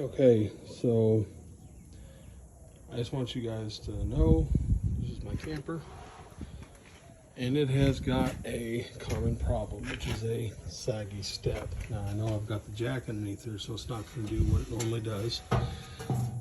Okay, so I just want you guys to know this is my camper, and it has got a common problem, which is a saggy step. Now I know I've got the jack underneath there, so it's not going to do what it normally does,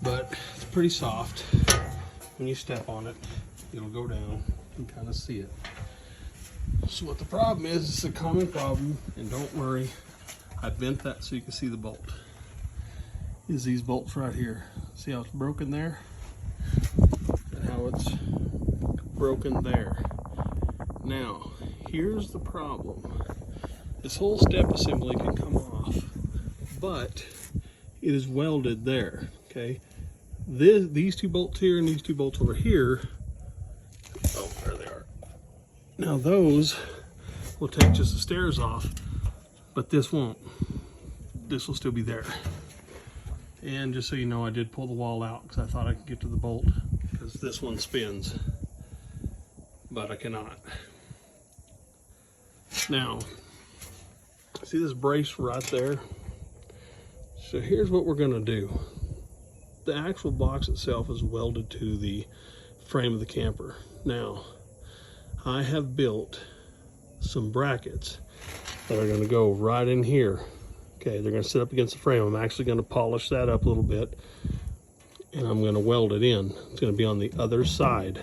but it's pretty soft. When you step on it, it'll go down. You can kind of see it. So what the problem is, it's a common problem, and don't worry, I bent that so you can see the bolt. Is these bolts right here. See how it's broken there? And how it's broken there. Now, here's the problem. This whole step assembly can come off, but it is welded there, okay? These two bolts here and these two bolts over here, oh, there they are. Now those will take just the stairs off, but this won't. This will still be there. And just so you know, I did pull the wall out because I thought I could get to the bolt because this one spins, but I cannot. Now, see this brace right there? So here's what we're gonna do. The actual box itself is welded to the frame of the camper. Now, I have built some brackets that are gonna go right in here. Okay, they're gonna sit up against the frame. I'm actually gonna polish that up a little bit, and I'm gonna weld it in. It's gonna be on the other side,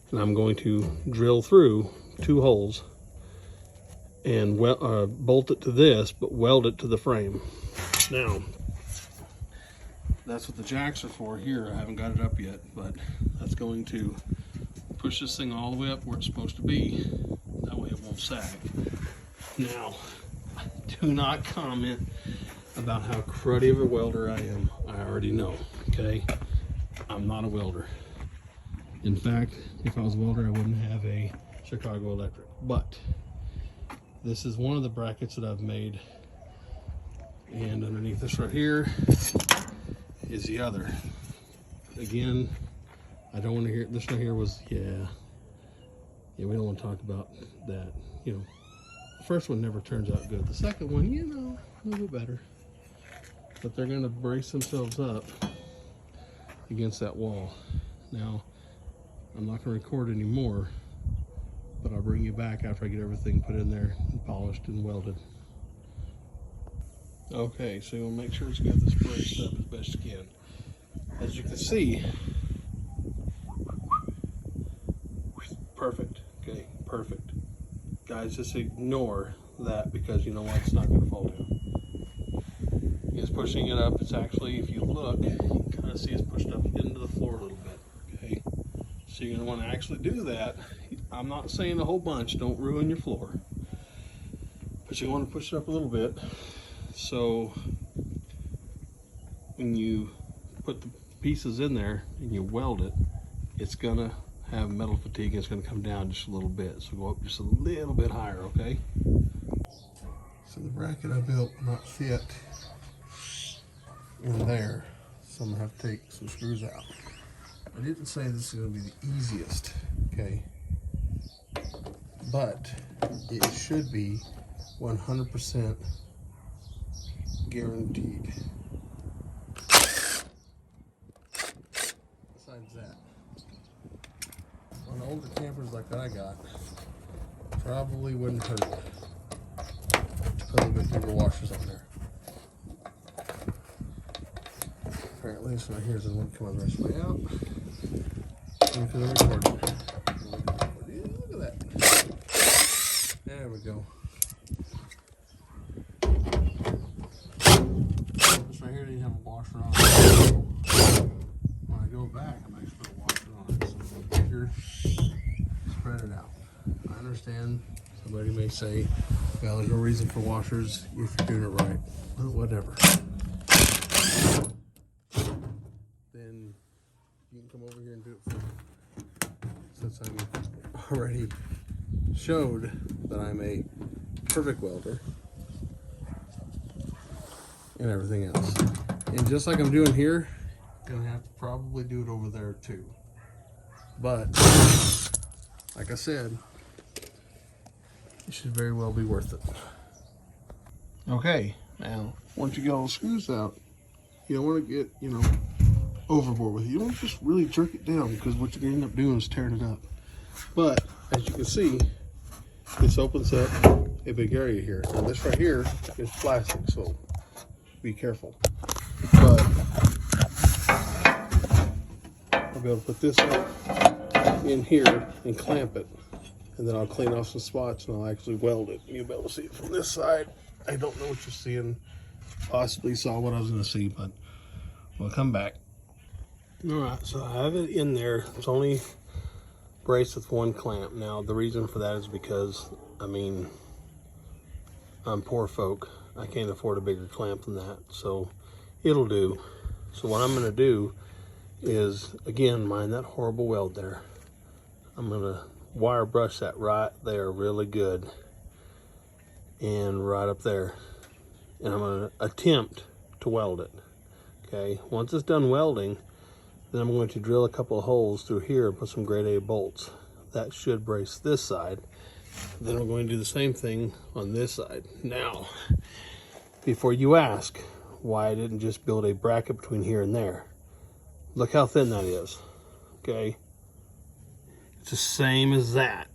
and I'm going to drill through 2 holes and bolt it to this, but weld it to the frame. Now, that's what the jacks are for here. I haven't got it up yet, but that's going to push this thing all the way up where it's supposed to be. That way it won't sag. Now, do not comment about how cruddy of a welder I am. I already know, okay? I'm not a welder. In fact, if I was a welder, I wouldn't have a Chicago Electric. But this is one of the brackets that I've made. And underneath this right here is the other. Again, I don't want to hear, this right here was, yeah, we don't want to talk about that, you know. First one never turns out good. The second one, you know, a little better. But they're gonna brace themselves up against that wall. Now, I'm not gonna record anymore, but I'll bring you back after I get everything put in there and polished and welded. Okay, so you'll make sure it's got this braced up as best you can. As you can see, perfect, okay, perfect. Guys, just ignore that because you know what, it's not going to fall down. It's pushing it up. It's actually, if you look, you can kind of see it's pushed up into the floor a little bit, okay? So you're going to want to actually do that. I'm not saying a whole bunch, don't ruin your floor. But you want to push it up a little bit. So when you put the pieces in there and you weld it, it's going to have metal fatigue and it's going to come down just a little bit. So go up just a little bit higher, okay? So the bracket I built will not fit in there, so I'm going to have to take some screws out. I didn't say this is going to be the easiest, okay? But it should be 100% guaranteed. Besides that, on older campers like I got, probably wouldn't hurt to put a little bit bigger washers on there. Apparently this one here is the one coming the rest of the way out. And for the recording. Look at that. There we go. This right here didn't have a washer on it. When I go back, I'm actually put a washer on it. So it's bigger. Spread it out. I understand somebody may say, well, there's no reason for washers if you're doing it right. Well, whatever. Then you can come over here and do it for me. Since I'm already showed that I'm a perfect welder and everything else. And just like I'm doing here, I'm gonna have to probably do it over there too. But like I said, it should very well be worth it. Okay, now once you get all the screws out, You don't want to get, you know, overboard with it. You don't just really jerk it down, because what you're going to end up doing is tearing it up. But as you can see, this opens up a big area here. Now this right here is plastic, so be careful. But I'll be able to put this up in here and clamp it, and then I'll clean off some spots and I'll actually weld it. You'll be able to see it from this side. I don't know what you're seeing. Possibly saw what I was going to see, but we'll come back. All right, so I have it in there. It's only braced with one clamp. Now the reason for that is because, I mean, I'm poor folk. I can't afford a bigger clamp than that, so it'll do. So what I'm going to do is, again, mind that horrible weld there. I'm going to wire brush that right there really good, and right up there, and I'm going to attempt to weld it. Okay, once it's done welding, then I'm going to drill a couple of holes through here and put some grade A bolts. That should brace this side. Then I'm going to do the same thing on this side. Now, before you ask why I didn't just build a bracket between here and there, look how thin that is. Okay, it's the same as that.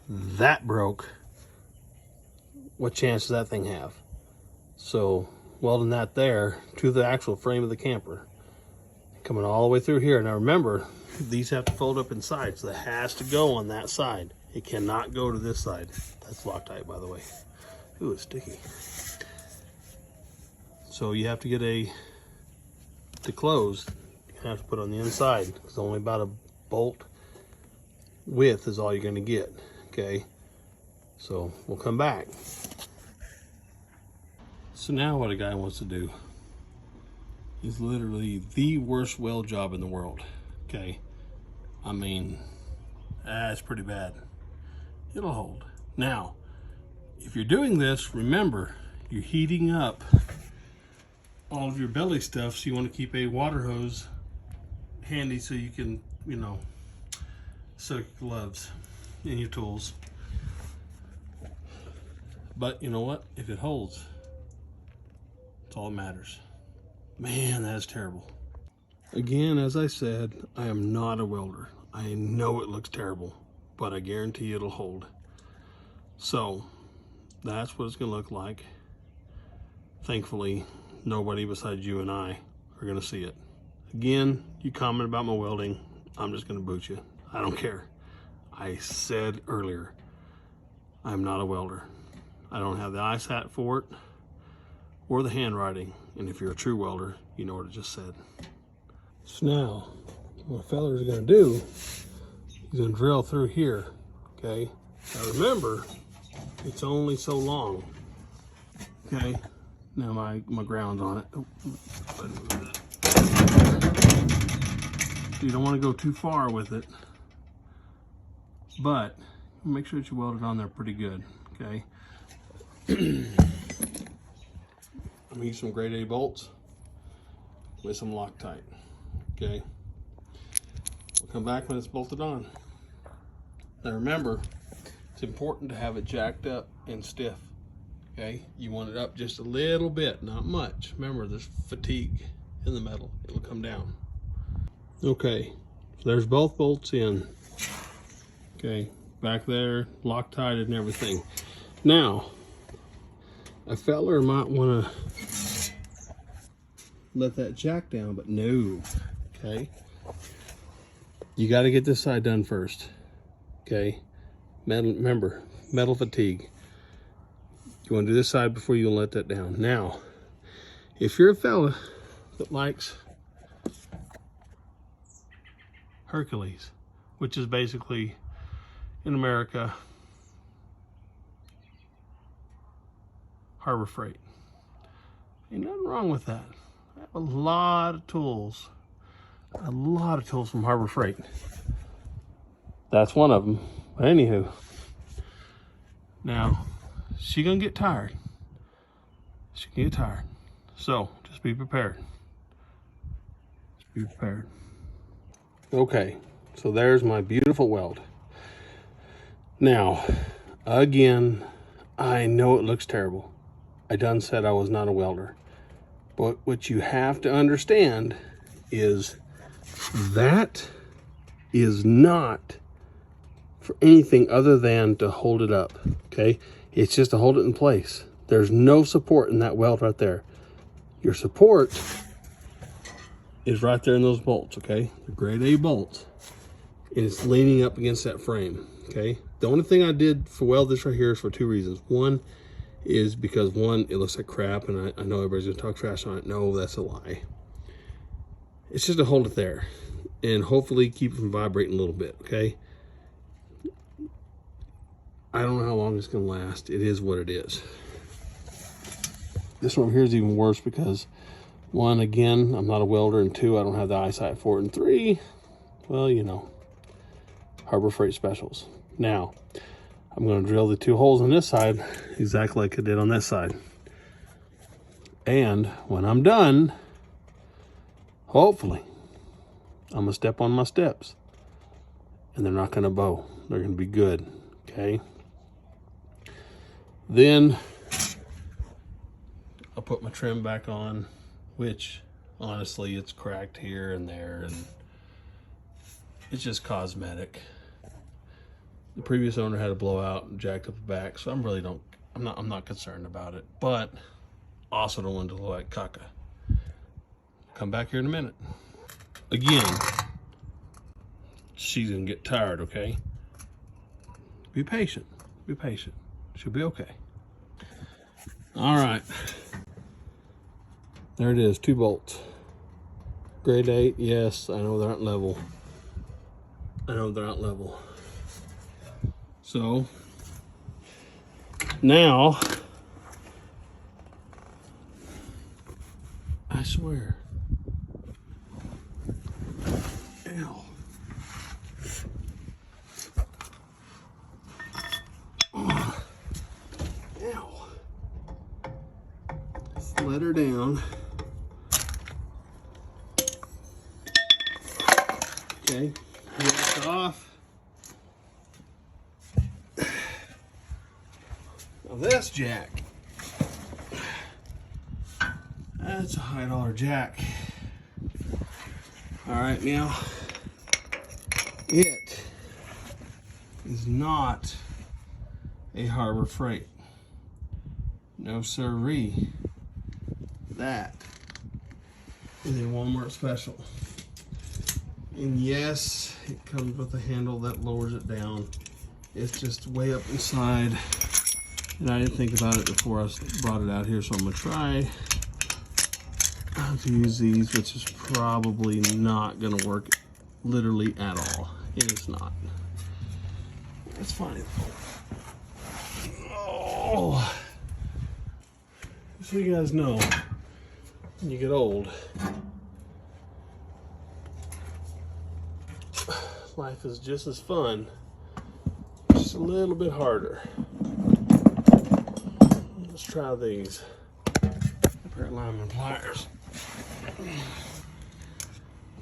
That broke. What chance does that thing have? So welding that there to the actual frame of the camper, coming all the way through here. Now remember, these have to fold up inside, so that has to go on that side. It cannot go to this side. That's Loctite, by the way. Ooh, it's sticky. So you have to get to close, you have to put on the inside, because only about a bolt width is all you're going to get. Okay, so we'll come back. So now what a guy wants to do is literally the worst weld job in the world. Okay, I mean, that's pretty bad. It'll hold. Now, if you're doing this, remember, you're heating up all of your belly stuff, so you want to keep a water hose handy so you can, you know, soak your gloves and your tools. But you know what? If it holds, it's all that matters. Man, that is terrible. Again, as I said, I am not a welder. I know it looks terrible, but I guarantee you it'll hold. So that's what it's gonna look like. Thankfully, nobody besides you and I are gonna see it. Again, you comment about my welding, I'm just gonna boot you. I don't care. I said earlier, I'm not a welder. I don't have the ISAT for it or the handwriting. And if you're a true welder, you know what I just said. So now, what a fella's gonna do, he's gonna drill through here, okay? Now remember, it's only so long, okay? Now my ground's on it. Oh, you don't wanna go too far with it, but make sure that you weld it on there pretty good, okay? I'm gonna use some grade A bolts with some Loctite, okay? We'll come back when it's bolted on. Now remember, it's important to have it jacked up and stiff, okay? You want it up just a little bit, not much. Remember, there's fatigue in the metal. It'll come down. Okay, so there's both bolts in. Okay, back there, Loctite and everything. Now, a feller might want to let that jack down, but no, okay? You got to get this side done first, okay? Remember, metal fatigue. You want to do this side before you let that down. Now, if you're a fella that likes Hercules, which is basically, in America, Harbor Freight. Ain't nothing wrong with that. I have a lot of tools from Harbor Freight. That's one of them. But anywho, now she gonna get tired. She can get tired. So just be prepared. Just be prepared. Okay, so there's my beautiful weld. Now, again, I know it looks terrible. I done said I was not a welder, But what you have to understand is that is not for anything other than to hold it up, okay? It's just to hold it in place. There's no support in that weld right there. Your support is right there in those bolts, okay? The grade A bolts. And it's leaning up against that frame, okay? The only thing I did for weld this right here is for two reasons. One is because one, it looks like crap, and I know everybody's gonna talk trash on it. No, that's a lie. It's just to hold it there and hopefully keep it from vibrating a little bit, okay? I don't know how long it's gonna last. It is what it is. This one here is even worse because one, again, I'm not a welder, and two, I don't have the eyesight for it, and three, well, you know, Harbor Freight specials. Now, I'm gonna drill the 2 holes on this side exactly like I did on this side. And when I'm done, hopefully, I'm gonna step on my steps and they're not gonna bow. They're gonna be good, okay? Then I'll put my trim back on, which honestly, it's cracked here and there, and it's just cosmetic. The previous owner had a blowout and jacked up the back, so I'm not concerned about it. But also don't want it to look like caca. Come back here in a minute. Again, she's gonna get tired, okay? Be patient. Be patient. She'll be okay. All right. There it is, 2 bolts. Grade 8, yes, I know they're not level. I know they're not level. So, now, I swear. Ow. Oh. Ow. Let's let her down. Okay, it's off. Now this jack, that's a high dollar jack. All right, now it is not a Harbor Freight. No sirree. That is a Walmart special. And yes, it comes with a handle that lowers it down. It's just way up inside. And I didn't think about it before I brought it out here, so I'm gonna try to use these, which is probably not gonna work literally at all. And it's not. That's fine. Oh, so you guys know, when you get old, life is just as fun, just a little bit harder. Let's try these. A pair of lineman pliers.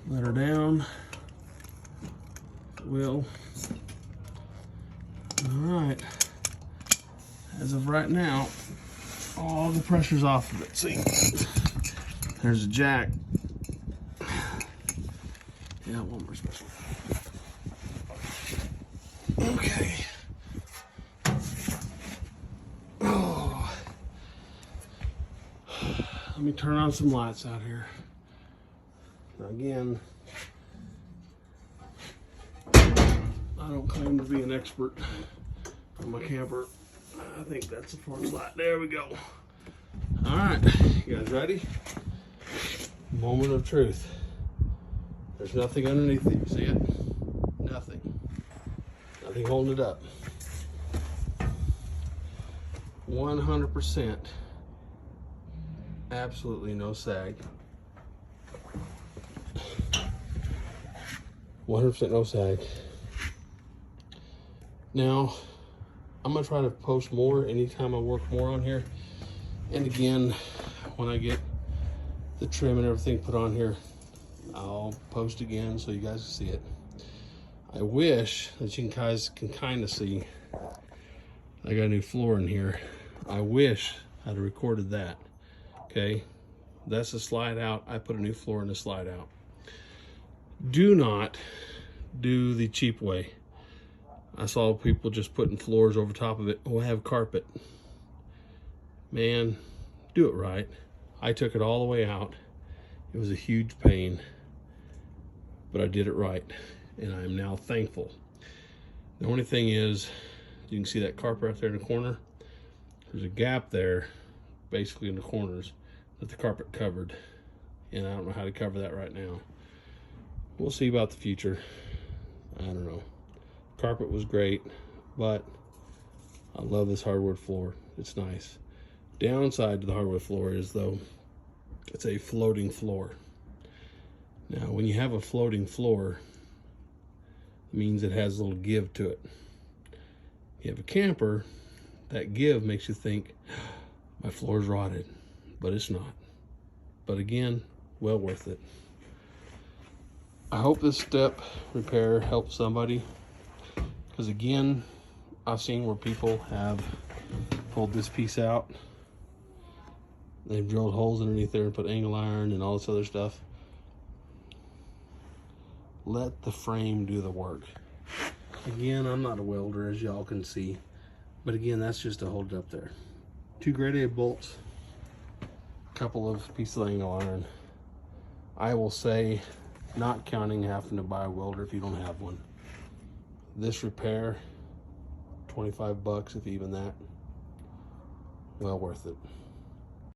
Let her down. Will. All right. As of right now, all the pressure's off of it. See, there's a jack. Yeah, one more special. Okay. Oh. Let me turn on some lights out here. Now again, I don't claim to be an expert on my camper. I think that's the first light. There we go. All right, you guys ready? Moment of truth. There's nothing underneath it. You see it? Nothing. Nothing holding it up. 100%. Absolutely no sag. 100% no sag. Now, I'm gonna try to post more anytime I work more on here. And again, when I get the trim and everything put on here, I'll post again so you guys can see it. I wish that you guys can kind of see, I got a new floor in here. I wish I'd have recorded that, okay? That's a slide out. I put a new floor in the slide out. Do not do the cheap way. I saw people just putting floors over top of it. Oh, I have carpet. Man, do it right. I took it all the way out. It was a huge pain, but I did it right, and I am now thankful. The only thing is, you can see that carpet right there in the corner. There's a gap there, basically in the corners, that the carpet covered, and I don't know how to cover that right now. We'll see about the future. I don't know. Carpet was great, but I love this hardwood floor. It's nice. Downside to the hardwood floor is, though, it's a floating floor. Now, when you have a floating floor, it means it has a little give to it. You have a camper, that give makes you think, my floor's rotted, but it's not. But again, well worth it. I hope this step repair helps somebody, because again, I've seen where people have pulled this piece out. They've drilled holes underneath there and put angle iron and all this other stuff. Let the frame do the work. Again, I'm not a welder, as y'all can see, but again, that's just to hold it up there. 2 grade A bolts, a couple of pieces of angle iron. I will say, not counting having to buy a welder if you don't have one. This repair, 25 bucks, if even that, well worth it.